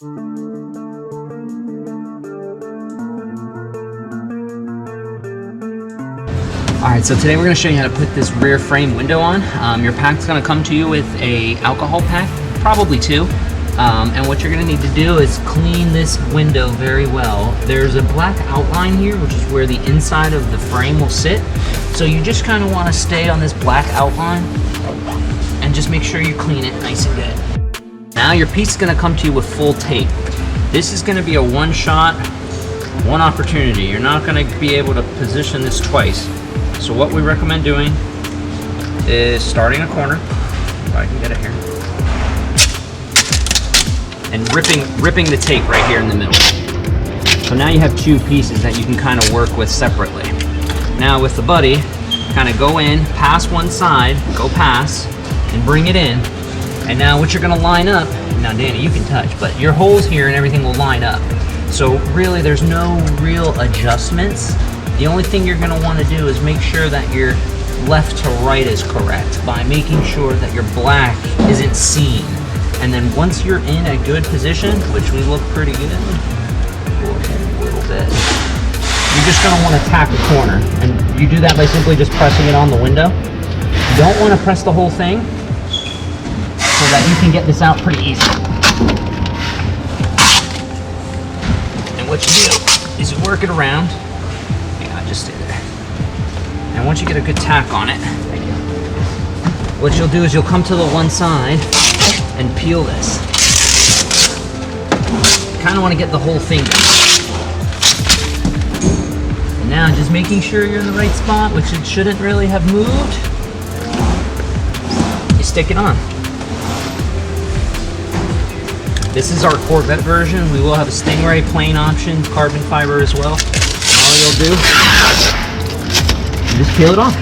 Alright, so today we're going to show you how to put this rear frame window on. Your pack's going to come to you with a alcohol pack, probably two. And what you're going to need to do is clean this window very well. There's a black outline here, which is where the inside of the frame will sit. So you just kind of want to stay on this black outline and just make sure you clean it nice and good. Now your piece is going to come to you with full tape. This is going to be a one-shot, one opportunity. You're not going to be able to position this twice. So what we recommend doing is starting a corner, if I can get it here, and ripping the tape right here in the middle. So now you have two pieces that you can kind of work with separately. Now with the buddy, kind of go in, pass one side, go pass, and bring it in. And now what you're gonna line up, now Danny, you can touch, but your holes here and everything will line up. So really there's no real adjustments. The only thing you're gonna wanna do is make sure that your left to right is correct by making sure that your black isn't seen. And then once you're in a good position, which we look pretty good, a little bit, you're just gonna wanna tack the corner. And you do that by simply just pressing it on the window. You don't wanna press the whole thing so that you can get this out pretty easy. And what you do is you work it around. Just stay there. And once you get a good tack on it, what you'll do is you'll come to the one side and peel this. You kind of want to get the whole thing done. And now just making sure you're in the right spot, which it shouldn't really have moved, you stick it on. This is our Corvette version. We will have a Stingray plain option, carbon fiber as well. All you'll do, you just peel it off.